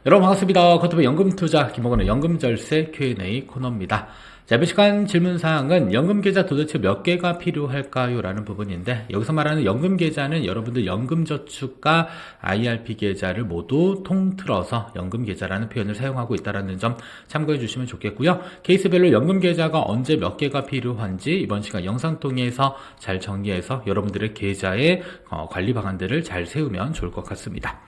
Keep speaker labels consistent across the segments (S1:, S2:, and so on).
S1: 여러분 반갑습니다. 커트비 연금투자 김호건의 연금절세 Q&A 코너입니다. 자, 이번 시간 질문사항은 연금계좌 도대체 몇 개가 필요할까요? 라는 부분인데, 여기서 말하는 연금계좌는 여러분들 연금저축과 IRP 계좌를 모두 통틀어서 연금계좌라는 표현을 사용하고 있다는 점 참고해 주시면 좋겠고요. 케이스별로 연금계좌가 언제 몇 개가 필요한지 이번 시간 영상 통해서 잘 정리해서 여러분들의 계좌의 관리 방안들을 잘 세우면 좋을 것 같습니다.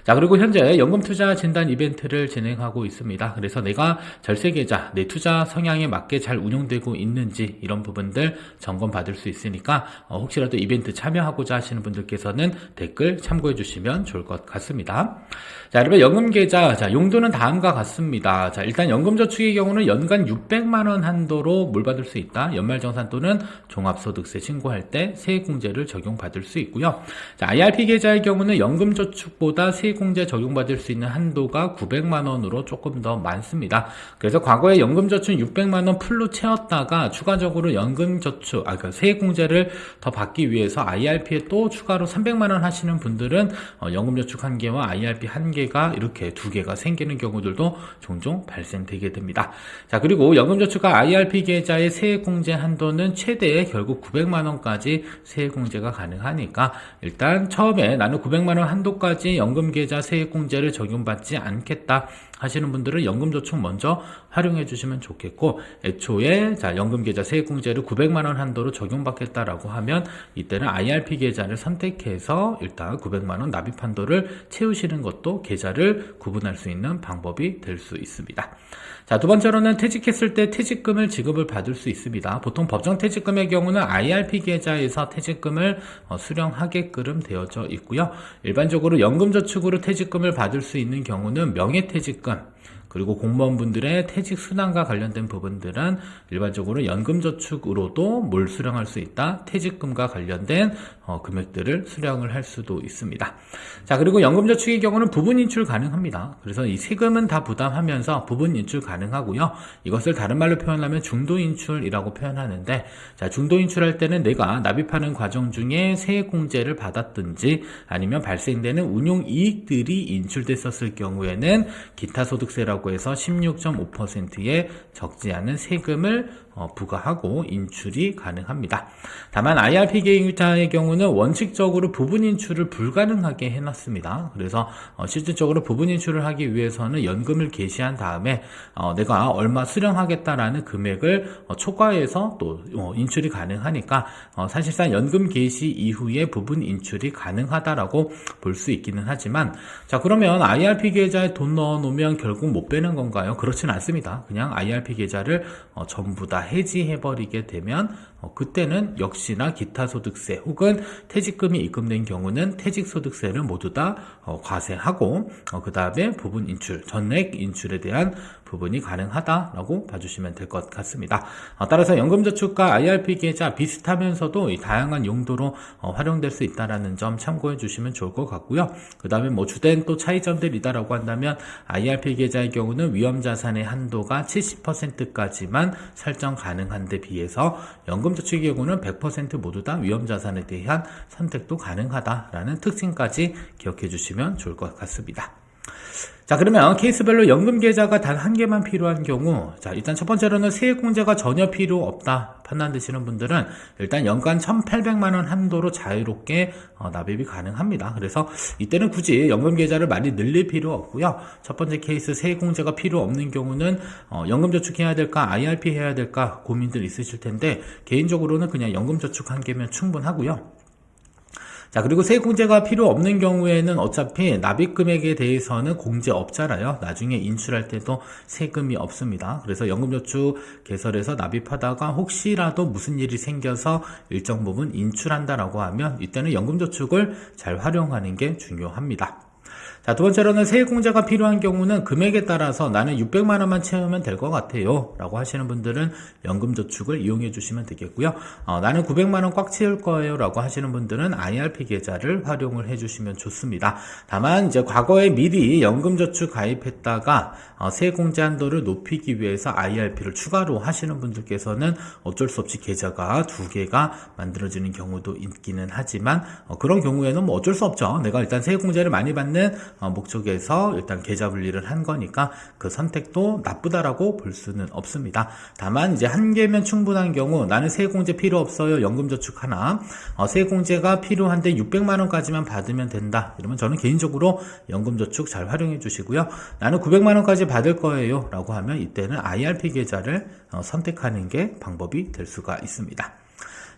S1: 자, 그리고 현재 연금투자 진단 이벤트를 진행하고 있습니다. 그래서 내가 절세계좌, 내 투자 성향에 맞게 잘 운용되고 있는지 이런 부분들 점검 받을 수 있으니까 혹시라도 이벤트 참여하고자 하시는 분들께서는 댓글 참고해 주시면 좋을 것 같습니다. 자, 여러분 연금계좌, 자, 용도는 다음과 같습니다. 자, 일단 연금저축의 경우는 연간 600만원 한도로 뭘 받을 수 있다. 연말정산 또는 종합소득세 신고할 때 세액공제를 적용받을 수 있고요. 자, IRP 계좌의 경우는 연금저축보다 세액공제 적용받을 수 있는 한도가 900만원으로 조금 더 많습니다. 그래서 과거에 연금저축 600만원 풀로 채웠다가 추가적으로 연금저축, 그러니까 세액공제를 더 받기 위해서 IRP에 또 추가로 300만원 하시는 분들은 연금저축 1개와 IRP 1개가 이렇게 2개가 생기는 경우들도 종종 발생되게 됩니다. 자, 그리고 연금저축과 IRP 계좌의 세액공제 한도는 최대 결국 900만원까지 세액공제가 가능하니까 일단 처음에 나는 900만원 한도까지 연금계좌 세액공제를 적용받지 않겠다 하시는 분들은 연금저축 먼저 활용해 주시면 좋겠고, 애초에 자 연금계좌 세액공제를 900만원 한도로 적용받겠다라고 하면 이때는 IRP 계좌를 선택해서 일단 900만원 납입 한도를 채우시는 것도 계좌를 구분할 수 있는 방법이 될 수 있습니다. 자, 두 번째로는 퇴직했을 때 퇴직금을 지급을 받을 수 있습니다. 보통 법정 퇴직금의 경우는 IRP 계좌에서 퇴직금을 수령하게끔 되어져 있고요. 일반적으로 연금저축으로 퇴직금을 받을 수 있는 경우는 명예퇴직금, 그리고 공무원분들의 퇴직순환과 관련된 부분들은 일반적으로 연금저축으로도 뭘 수령할 수 있다? 퇴직금과 관련된 금액들을 수령을 할 수도 있습니다. 자, 그리고 연금저축의 경우는 부분 인출 가능합니다. 그래서 이 세금은 다 부담하면서 부분 인출 가능하고요. 이것을 다른 말로 표현하면 중도 인출이라고 표현하는데, 자, 중도 인출할 때는 내가 납입하는 과정 중에 세액공제를 받았든지 아니면 발생되는 운용이익들이 인출됐었을 경우에는 기타소득세라고 해서 16.5%의 적지 않은 세금을 부과하고 인출이 가능합니다. 다만 IRP 계좌의 경우는 원칙적으로 부분 인출을 불가능하게 해놨습니다. 그래서 실질적으로 부분 인출을 하기 위해서는 연금을 개시한 다음에 내가 얼마 수령하겠다라는 금액을 초과해서 또 인출이 가능하니까 사실상 연금 개시 이후에 부분 인출이 가능하다라고 볼 수 있기는 하지만, 자, 그러면 IRP 계좌에 돈 넣어놓으면 결국 못 빼는 건가요? 그렇지는 않습니다. 그냥 IRP 계좌를 전부 다 해지해버리게 되면 그때는 역시나 기타소득세 혹은 퇴직금이 입금된 경우는 퇴직소득세를 모두 다 과세하고 그 다음에 부분 인출, 전액 인출에 대한 부분이 가능하다라고 봐주시면 될 것 같습니다. 따라서 연금저축과 IRP 계좌 비슷하면서도 이 다양한 용도로 활용될 수 있다는 점 참고해 주시면 좋을 것 같고요. 그 다음에 뭐 주된 또 차이점들이다라고 한다면 IRP 계좌의 경우는 위험자산의 한도가 70%까지만 설정 가능한 데 비해서 연금저축의 경우는 100% 모두 다 위험자산에 대한 선택도 가능하다라는 특징까지 기억해 주시면 좋을 것 같습니다. 자, 그러면 케이스별로 연금계좌가 단 1개만 필요한 경우, 자, 일단 첫 번째로는 세액공제가 전혀 필요 없다 판단되시는 분들은 일단 연간 1,800만원 한도로 자유롭게 납입이 가능합니다. 그래서 이때는 굳이 연금계좌를 많이 늘릴 필요 없고요. 첫 번째 케이스 세액공제가 필요 없는 경우는 연금저축 해야 될까 IRP 해야 될까 고민들 있으실 텐데, 개인적으로는 그냥 연금저축 1개면 충분하고요. 자, 그리고 세액공제가 필요 없는 경우에는 어차피 납입금액에 대해서는 공제 없잖아요. 나중에 인출할 때도 세금이 없습니다. 그래서 연금저축 개설해서 납입하다가 혹시라도 무슨 일이 생겨서 일정 부분 인출한다라고 하면 이때는 연금저축을 잘 활용하는 게 중요합니다. 자, 두 번째로는 세액공제가 필요한 경우는 금액에 따라서 나는 600만원만 채우면 될 것 같아요 라고 하시는 분들은 연금저축을 이용해 주시면 되겠고요. 나는 900만원 꽉 채울 거예요 라고 하시는 분들은 IRP 계좌를 활용을 해 주시면 좋습니다. 다만 이제 과거에 미리 연금저축 가입했다가 세액공제 한도를 높이기 위해서 IRP를 추가로 하시는 분들께서는 어쩔 수 없이 계좌가 2개가 만들어지는 경우도 있기는 하지만 그런 경우에는 뭐 어쩔 수 없죠. 내가 일단 세액공제를 많이 받는 목적에서 일단 계좌 분리를 한 거니까 그 선택도 나쁘다라고 볼 수는 없습니다. 다만 이제 한 개면 충분한 경우 나는 세액공제 필요 없어요. 연금저축 하나. 세액공제가 필요한데 600만 원까지만 받으면 된다. 이러면 저는 개인적으로 연금저축 잘 활용해 주시고요. 나는 900만 원까지 받을 거예요. 라고 하면 이때는 IRP 계좌를 선택하는 게 방법이 될 수가 있습니다.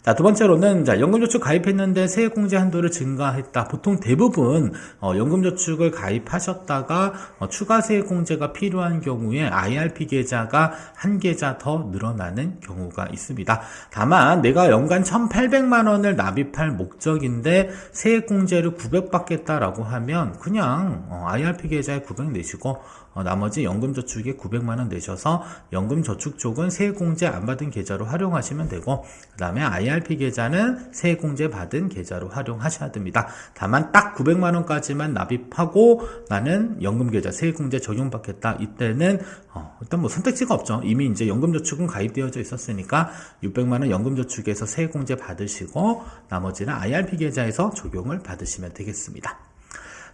S1: 자, 두 번째로는, 연금저축 가입했는데 세액공제 한도를 증가했다. 보통 대부분, 연금저축을 가입하셨다가, 추가 세액공제가 필요한 경우에 IRP 계좌가 한 계좌 더 늘어나는 경우가 있습니다. 다만, 내가 연간 1,800만원을 납입할 목적인데, 세액공제를 900 받겠다라고 하면, 그냥, IRP 계좌에 900 내시고, 나머지 연금저축에 900만원 내셔서 연금저축 쪽은 세액공제 안 받은 계좌로 활용하시면 되고 그 다음에 IRP 계좌는 세액공제 받은 계좌로 활용하셔야 됩니다. 다만 딱 900만원까지만 납입하고 나는 연금계좌 세액공제 적용받겠다. 이때는 일단 뭐 선택지가 없죠. 이미 이제 연금저축은 가입되어져 있었으니까 600만원 연금저축에서 세액공제 받으시고 나머지는 IRP 계좌에서 적용을 받으시면 되겠습니다.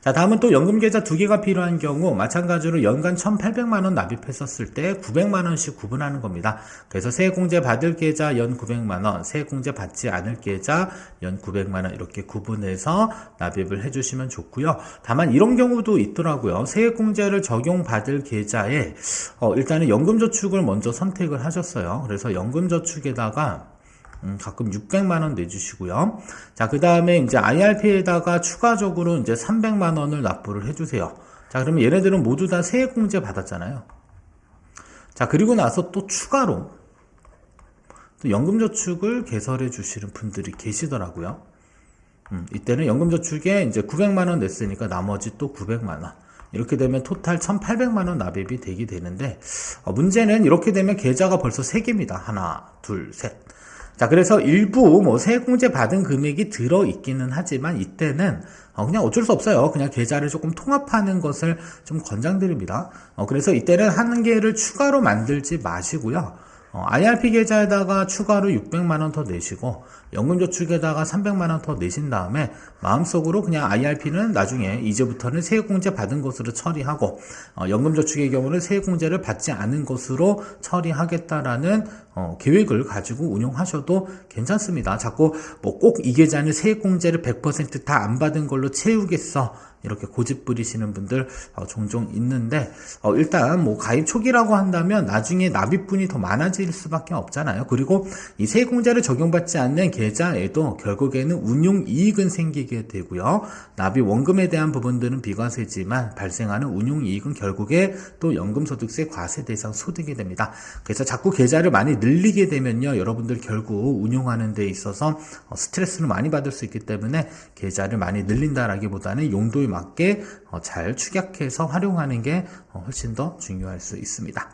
S1: 자, 다음은 또 연금계좌 2개가 필요한 경우 마찬가지로 연간 1,800만원 납입했었을 때 900만원씩 구분하는 겁니다. 그래서 세액공제 받을 계좌 연 900만원, 세액공제 받지 않을 계좌 연 900만원 이렇게 구분해서 납입을 해주시면 좋고요. 다만 이런 경우도 있더라고요. 세액공제를 적용받을 계좌에 일단은 연금저축을 먼저 선택을 하셨어요. 그래서 연금저축에다가 가끔 600만원 내주시고요. 자, 그 다음에 이제 IRP에다가 추가적으로 이제 300만원을 납부를 해주세요. 자, 그러면 얘네들은 모두 다 세액공제 받았잖아요. 자, 그리고 나서 또 추가로 또 연금저축을 개설해 주시는 분들이 계시더라고요. 이때는 연금저축에 이제 900만원 냈으니까 나머지 또 900만원. 이렇게 되면 토탈 1,800만원 납입이 되게 되는데, 문제는 이렇게 되면 계좌가 벌써 3개입니다. 하나, 둘, 셋. 자, 그래서 일부 세액공제 받은 금액이 들어있기는 하지만 이때는 그냥 어쩔 수 없어요. 그냥 계좌를 조금 통합하는 것을 좀 권장드립니다. 그래서 이때는 한 개를 추가로 만들지 마시고요. IRP 계좌에다가 추가로 600만원 더 내시고 연금저축에다가 300만원 더 내신 다음에 마음속으로 그냥 IRP는 나중에 이제부터는 세액공제 받은 것으로 처리하고 연금저축의 경우는 세액공제를 받지 않은 것으로 처리하겠다라는 계획을 가지고 운용하셔도 괜찮습니다. 자꾸 꼭 이 계좌는 세액공제를 100% 다 안 받은 걸로 채우겠어. 이렇게 고집 부리시는 분들 종종 있는데 일단 가입 초기라고 한다면 나중에 납입분이 더 많아질 수밖에 없잖아요. 그리고 이 세액공제를 적용받지 않는 계좌에도 결국에는 운용이익은 생기게 되고요. 납입 원금에 대한 부분들은 비과세지만 발생하는 운용이익은 결국에 또 연금소득세 과세 대상 소득이 됩니다. 그래서 자꾸 계좌를 많이 늘리게 되면요. 여러분들 결국 운용하는 데 있어서 스트레스를 많이 받을 수 있기 때문에 계좌를 많이 늘린다라기보다는 용도에 맞게 잘 축약해서 활용하는 게 훨씬 더 중요할 수 있습니다.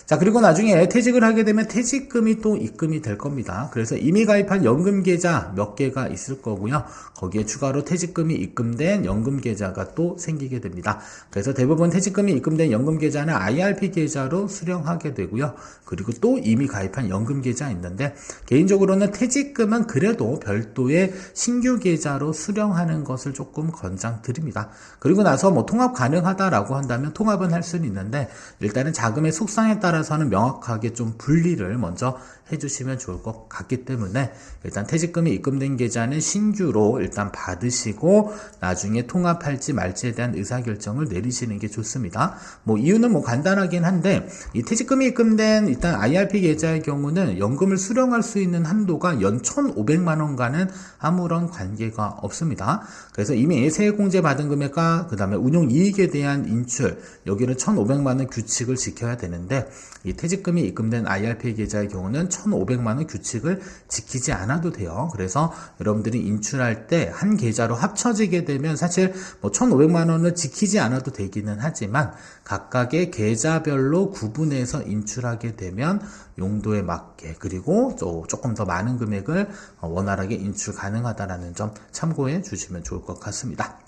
S1: 자, 그리고 나중에 퇴직을 하게 되면 퇴직금이 또 입금이 될 겁니다. 그래서 이미 가입한 연금계좌 몇 개가 있을 거고요. 거기에 추가로 퇴직금이 입금된 연금계좌가 또 생기게 됩니다. 그래서 대부분 퇴직금이 입금된 연금계좌는 IRP 계좌로 수령하게 되고요. 그리고 또 이미 가입한 연금계좌 있는데 개인적으로는 퇴직금은 그래도 별도의 신규 계좌로 수령하는 것을 조금 권장드립니다. 그리고 나서 통합 가능하다라고 한다면 통합은 할 수는 있는데 일단은 자금의 속성에 따라서는 명확하게 좀 분리를 먼저 해주시면 좋을 것 같기 때문에 일단 퇴직금이 입금된 계좌는 신규로 일단 받으시고 나중에 통합할지 말지에 대한 의사결정을 내리시는 게 좋습니다. 이유는 간단하긴 한데 이 퇴직금이 입금된 일단 IRP 계좌의 경우는 연금을 수령할 수 있는 한도가 연 1,500만 원과는 아무런 관계가 없습니다. 그래서 이미 세액공제 받은 금액과 그 다음에 운용이익에 대한 인출 여기는 1,500만 원 규칙을 지켜야 되는데 이 퇴직금이 입금된 IRP 계좌의 경우는 1,500만 원 규칙을 지키지 않아도 돼요. 그래서 여러분들이 인출할 때 한 계좌로 합쳐지게 되면 사실 1,500만 원을 지키지 않아도 되기는 하지만 각각의 계좌별로 구분해서 인출하게 되면 용도에 맞게 그리고 조금 더 많은 금액을 원활하게 인출 가능하다는 점 참고해 주시면 좋을 것 같습니다.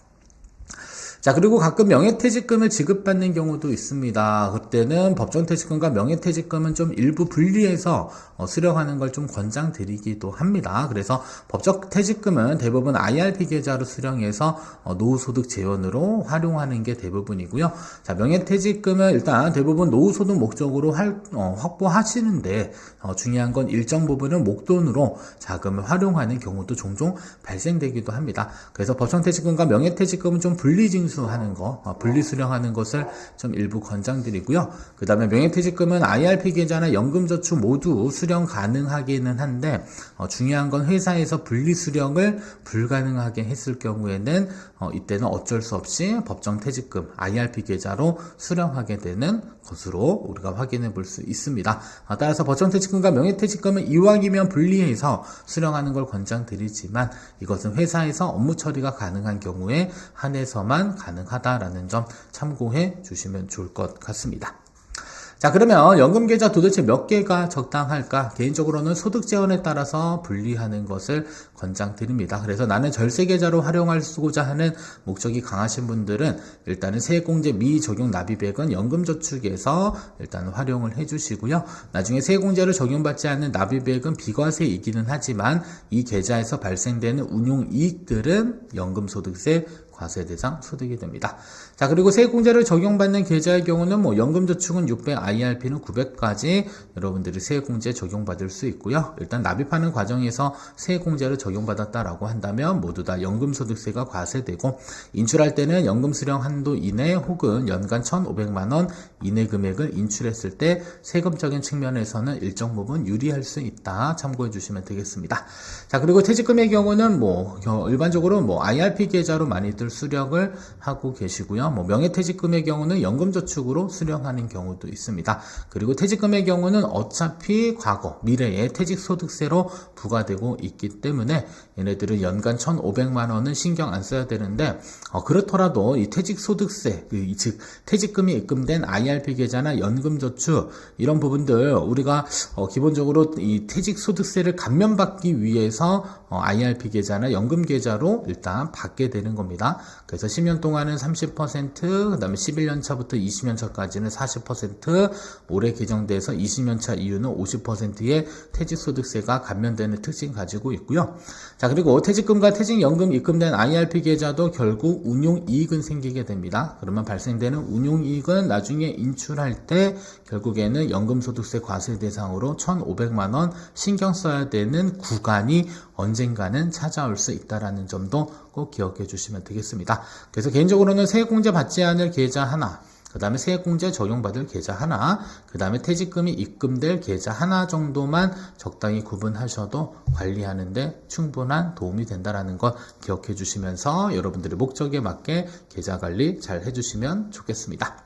S1: 자, 그리고 가끔 명예퇴직금을 지급받는 경우도 있습니다. 그때는 법정퇴직금과 명예퇴직금은 좀 일부 분리해서 수령하는 걸 좀 권장드리기도 합니다. 그래서 법정퇴직금은 대부분 IRP 계좌로 수령해서 노후소득 재원으로 활용하는 게 대부분이고요. 자, 명예퇴직금은 일단 대부분 노후소득 목적으로 확보하시는데 중요한 건 일정 부분은 목돈으로 자금을 활용하는 경우도 종종 발생되기도 합니다. 그래서 법정퇴직금과 명예퇴직금은 좀 분리징수하는 거, 분리수령하는 것을 좀 일부 권장드리고요. 그 다음에 명예퇴직금은 IRP 계좌나 연금저축 모두 수령 가능하기는 한데 중요한 건 회사에서 분리수령을 불가능하게 했을 경우에는 이때는 어쩔 수 없이 법정퇴직금 IRP 계좌로 수령하게 되는 것으로 우리가 확인해 볼 수 있습니다. 따라서 법정퇴직금과 명예퇴직금은 이왕이면 분리해서 수령하는 걸 권장드리지만 이것은 회사에서 업무 처리가 가능한 경우에 한해서만 가능하다라는 점 참고해 주시면 좋을 것 같습니다. 자, 그러면 연금계좌 도대체 몇 개가 적당할까? 개인적으로는 소득재원에 따라서 분리하는 것을 권장드립니다. 그래서 나는 절세계좌로 활용하고자 하는 목적이 강하신 분들은 일단은 세액공제 미적용 납입액은 연금저축에서 일단 활용을 해주시고요. 나중에 세액공제를 적용받지 않는 납입액은 비과세이기는 하지만 이 계좌에서 발생되는 운용이익들은 연금소득세 과세 대상 소득이 됩니다. 자, 그리고 세액공제를 적용받는 계좌의 경우는 연금저축은 600, IRP는 900까지 여러분들이 세액공제 적용받을 수 있고요. 일단 납입하는 과정에서 세액공제를 적용받았다라고 한다면 모두 다 연금소득세가 과세되고 인출할 때는 연금 수령 한도 이내 혹은 연간 1,500만 원 이내 금액을 인출했을 때 세금적인 측면에서는 일정 부분 유리할 수 있다. 참고해 주시면 되겠습니다. 자, 그리고 퇴직금의 경우는 일반적으로 IRP 계좌로 많이들 수령을 하고 계시고요. 명예퇴직금의 경우는 연금저축으로 수령하는 경우도 있습니다. 그리고 퇴직금의 경우는 어차피 과거, 미래에 퇴직소득세로 부과되고 있기 때문에 얘네들은 연간 1,500만 원은 신경 안 써야 되는데 그렇더라도 이 퇴직소득세, 즉 퇴직금이 입금된 IRP 계좌나 연금저축 이런 부분들 우리가 기본적으로 이 퇴직소득세를 감면받기 위해서 IRP 계좌나 연금 계좌로 일단 받게 되는 겁니다. 그래서 10년 동안은 30%, 그 다음에 11년 차부터 20년 차까지는 40%, 올해 개정돼서 20년 차 이후는 50%의 퇴직소득세가 감면되는 특징 가지고 있고요. 자, 그리고 퇴직금과 퇴직연금 입금된 IRP 계좌도 결국 운용이익은 생기게 됩니다. 그러면 발생되는 운용이익은 나중에 인출할 때 결국에는 연금소득세 과세 대상으로 1,500만 원 신경 써야 되는 구간이 언젠가는 찾아올 수 있다는 점도 꼭 기억해 주시면 되겠습니다. 그래서 개인적으로는 세액공제 받지 않을 계좌 하나, 그 다음에 세액공제 적용받을 계좌 하나, 그 다음에 퇴직금이 입금될 계좌 하나 정도만 적당히 구분하셔도 관리하는데 충분한 도움이 된다는 것 기억해 주시면서 여러분들의 목적에 맞게 계좌 관리 잘 해주시면 좋겠습니다.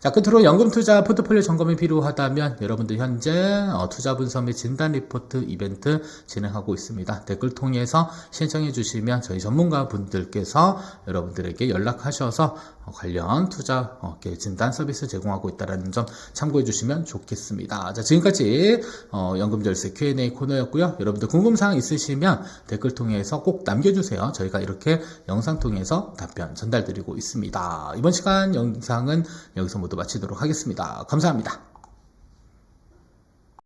S1: 자, 끝으로 연금투자 포트폴리오 점검이 필요하다면 여러분들 현재 투자분석 및 진단 리포트 이벤트 진행하고 있습니다. 댓글 통해서 신청해 주시면 저희 전문가 분들께서 여러분들에게 연락하셔서 관련 투자 진단 서비스 제공하고 있다는 점 참고해 주시면 좋겠습니다. 자, 지금까지 연금절세 Q&A 코너였고요. 여러분들 궁금사항 있으시면 댓글 통해서 꼭 남겨주세요. 저희가 이렇게 영상 통해서 답변 전달드리고 있습니다. 이번 시간 영상은 여기서 모두 마치도록 하겠습니다. 감사합니다.